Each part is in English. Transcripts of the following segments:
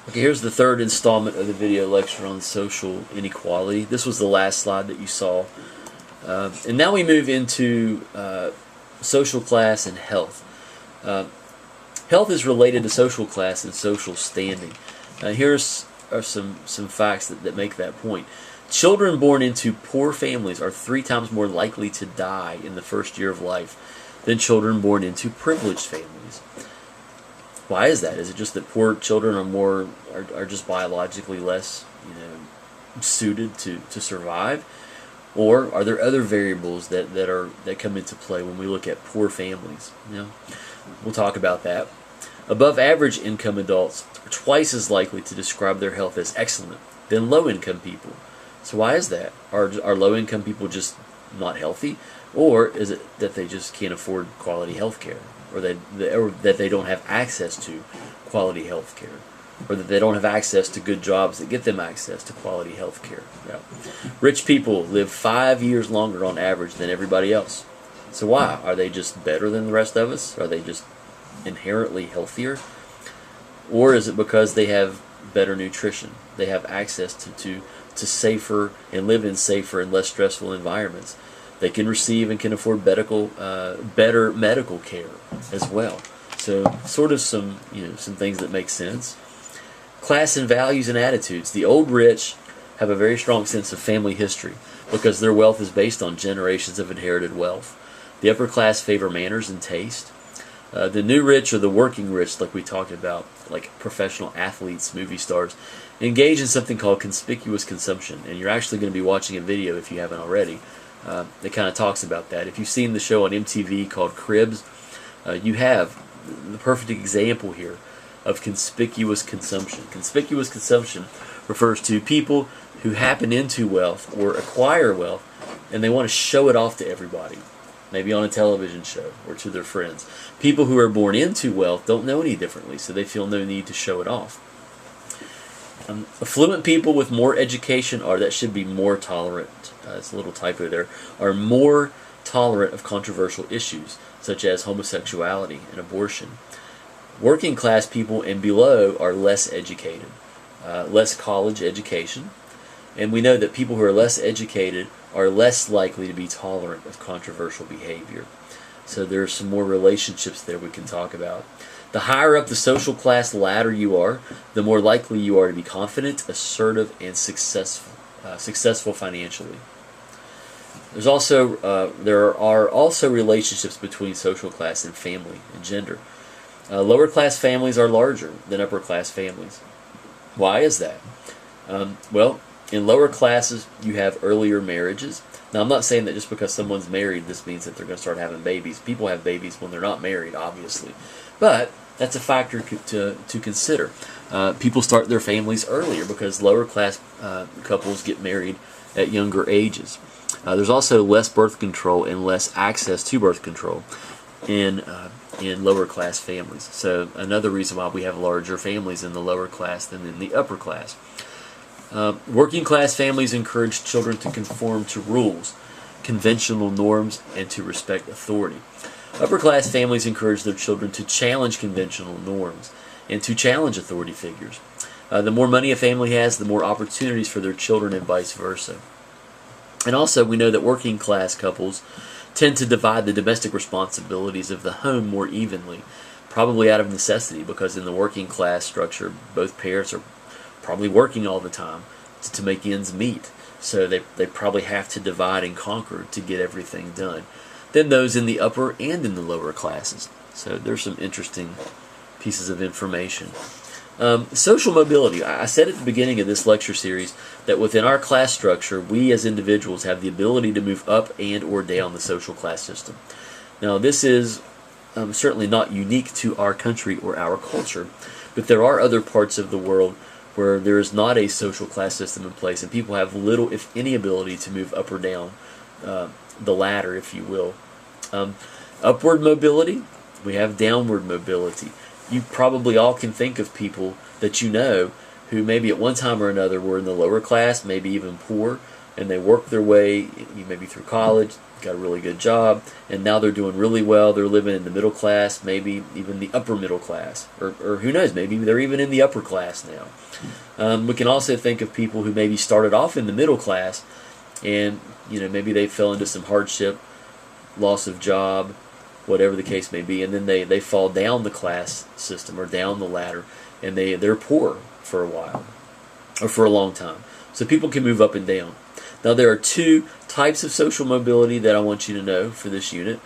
Okay, here's the third installment of the video lecture on social inequality. This was the last slide that you saw. And now we move into social class and health. Health is related to social class and social standing. Here's are some facts that make that point. Children born into poor families are 3 times more likely to die in the first year of life than children born into privileged families. Why is that? Is it just that poor children are just biologically less, suited to survive? Or are there other variables that come into play when we look at poor families? We'll talk about that. Above average income adults are twice as likely to describe their health as excellent than low income people. So why is that? Are low income people just not healthy? Or is it that they just can't afford quality health care? Or that they don't have access to quality health care? Or that they don't have access to good jobs that get them access to quality health care? Rich people live 5 years longer on average than everybody else. So why? Are they just better than the rest of us? Are they just inherently healthier? Or is it because they have better nutrition? They have access to safer and live in safer and less stressful environments. They can receive and can afford better medical care as well. So sort of some things that make sense. Class and values and attitudes. The old rich have a very strong sense of family history because their wealth is based on generations of inherited wealth. The upper class favor manners and taste. The new rich or the working rich, like we talked about, like professional athletes, movie stars, engage in something called conspicuous consumption. And you're actually going to be watching a video, if you haven't already, that kind of talks about that. If you've seen the show on MTV called Cribs, you have the perfect example here of conspicuous consumption. Conspicuous consumption refers to people who happen into wealth or acquire wealth, and they want to show it off to everybody. Maybe on a television show or to their friends. People who are born into wealth don't know any differently, so they feel no need to show it off. Affluent people with more education that should be more tolerant, it's a little typo there, are more tolerant of controversial issues, such as homosexuality and abortion. Working class people and below are less educated, less college education, and we know that people who are less educated are less likely to be tolerant of controversial behavior. So there are some more relationships there we can talk about. The higher up the social class ladder you are, the more likely you are to be confident, assertive, and successful financially. There are also relationships between social class and family and gender. Lower class families are larger than upper class families. Why is that? In lower classes, you have earlier marriages. Now, I'm not saying that just because someone's married, this means that they're going to start having babies. People have babies when they're not married, obviously. But that's a factor to consider. People start their families earlier because lower class couples get married at younger ages. There's also less birth control and less access to birth control in lower class families. So another reason why we have larger families in the lower class than in the upper class. Working class families encourage children to conform to rules, conventional norms, and to respect authority. Upper class families encourage their children to challenge conventional norms and to challenge authority figures. The more money a family has, the more opportunities for their children and vice versa. And also we know that working class couples tend to divide the domestic responsibilities of the home more evenly, probably out of necessity, because in the working class structure, both parents are probably working all the time to make ends meet. So they probably have to divide and conquer to get everything done. Then those in the upper and in the lower classes. So there's some interesting pieces of information. Social mobility. I said at the beginning of this lecture series that within our class structure, we as individuals have the ability to move up and or down the social class system. Now this is certainly not unique to our country or our culture, but there are other parts of the world where there is not a social class system in place and people have little, if any, ability to move up or down the ladder, if you will. Upward mobility, we have downward mobility. You probably all can think of people that you know who maybe at one time or another were in the lower class, maybe even poor, and they work their way, maybe through college, got a really good job, and now they're doing really well. They're living in the middle class, maybe even the upper middle class, or who knows, maybe they're even in the upper class now. We can also think of people who maybe started off in the middle class, and maybe they fell into some hardship, loss of job, whatever the case may be, and then they fall down the class system or down the ladder, and they're poor for a while or for a long time. So people can move up and down. Now there are two types of social mobility that I want you to know for this unit.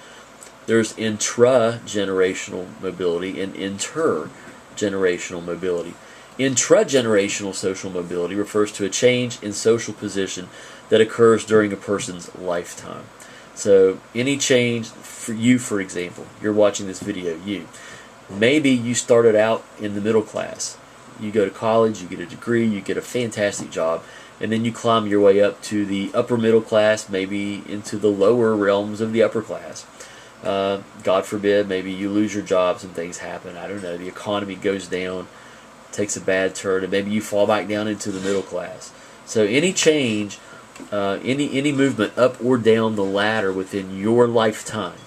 There's intra-generational mobility and intergenerational mobility. Intragenerational social mobility refers to a change in social position that occurs during a person's lifetime. So any change for you, for example, you're watching this video, maybe you started out in the middle class. You go to college, you get a degree, you get a fantastic job, and then you climb your way up to the upper middle class, maybe into the lower realms of the upper class. God forbid, maybe you lose your jobs and things happen. I don't know, the economy goes down, takes a bad turn, and maybe you fall back down into the middle class. So any change, any movement up or down the ladder within your lifetime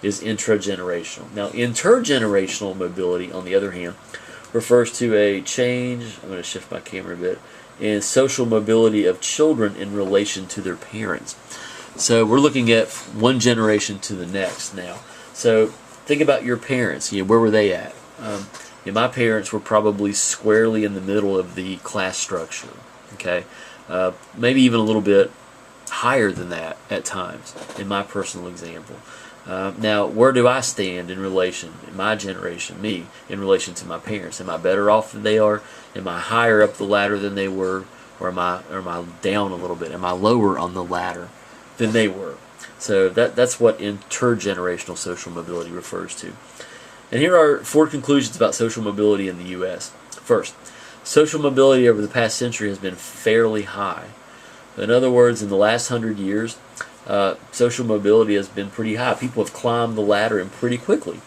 is intragenerational. Now, intergenerational mobility, on the other hand, refers to a change, I'm going to shift my camera a bit, in social mobility of children in relation to their parents. So we're looking at one generation to the next now. So think about your parents. Where were they at? My parents were probably squarely in the middle of the class structure. Okay, maybe even a little bit higher than that at times, in my personal example. Now, where do I stand in relation, in my generation, me, in relation to my parents? Am I better off than they are? Am I higher up the ladder than they were? Or am I down a little bit? Am I lower on the ladder than they were? So that's what intergenerational social mobility refers to. And here are 4 conclusions about social mobility in the U.S. First, social mobility over the past century has been fairly high. In other words, in the last 100 years, social mobility has been pretty high. People have climbed the ladder and pretty quickly.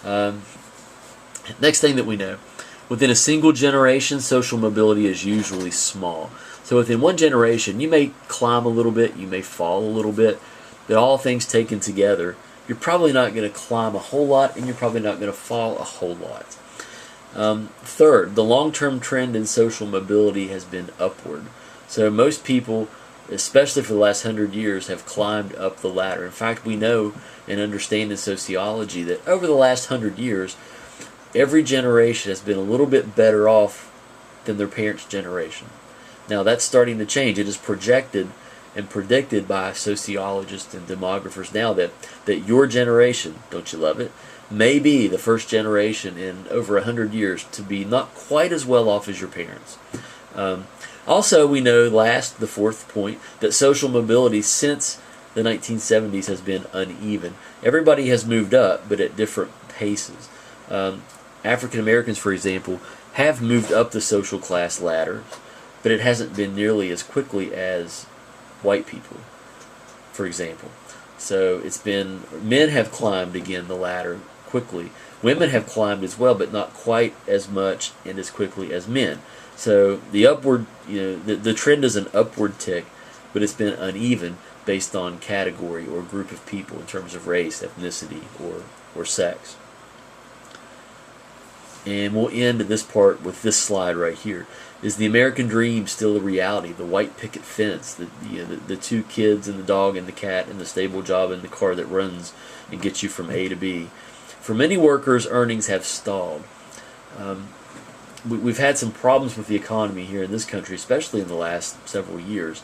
Next thing that we know, within a single generation, social mobility is usually small. So within one generation, you may climb a little bit, you may fall a little bit, but all things taken together, you're probably not going to climb a whole lot, and you're probably not going to fall a whole lot. Third, the long-term trend in social mobility has been upward. So most people, especially for the last 100 years, have climbed up the ladder. In fact, we know and understand in sociology that over the last 100 years, every generation has been a little bit better off than their parents' generation. Now that's starting to change. It is projected and predicted by sociologists and demographers now that your generation, don't you love it, may be the first generation in over 100 years to be not quite as well off as your parents. Also, we know, the fourth point, that social mobility since the 1970s has been uneven. Everybody has moved up, but at different paces. African Americans, for example, have moved up the social class ladder, but it hasn't been nearly as quickly as white people, for example. So men have climbed again the ladder quickly. Women have climbed as well, but not quite as much and as quickly as men. So the upward, the trend is an upward tick, but it's been uneven based on category or group of people in terms of race, ethnicity, or sex. And we'll end this part with this slide right here. Is the American dream still a reality? The white picket fence, the 2 kids and the dog and the cat and the stable job and the car that runs and gets you from A to B. For many workers, earnings have stalled. We've had some problems with the economy here in this country, especially in the last several years.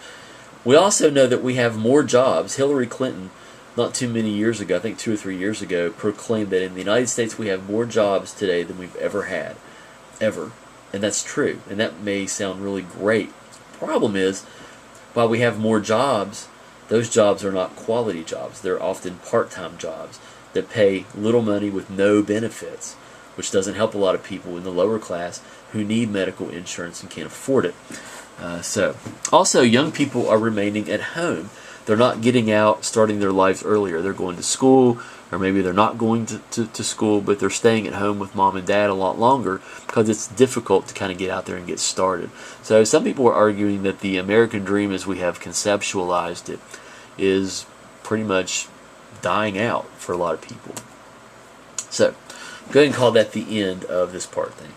We also know that we have more jobs. Hillary Clinton, not too many years ago, I think 2 or 3 years ago, proclaimed that in the United States we have more jobs today than we've ever had. Ever. And that's true. And that may sound really great. The problem is, while we have more jobs, those jobs are not quality jobs. They're often part-time jobs that pay little money with no benefits, which doesn't help a lot of people in the lower class who need medical insurance and can't afford it. Also, young people are remaining at home. They're not getting out, starting their lives earlier. They're going to school, or maybe they're not going to school, but they're staying at home with mom and dad a lot longer because it's difficult to kind of get out there and get started. So some people are arguing that the American dream as we have conceptualized it is pretty much dying out for a lot of people. So go ahead and call that the end of this part. Thanks.